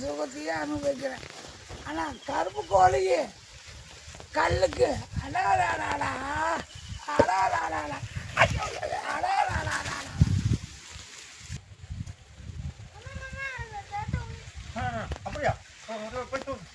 சுகத்தையும் அனுபவிக்கிறேன். ஆனால் கருப்பு கோழிக்கு கல்லுக்கு அடாடாடாடா அடாடாடாடா அடாடாடாடா. அப்படியா போய் தூங்கு.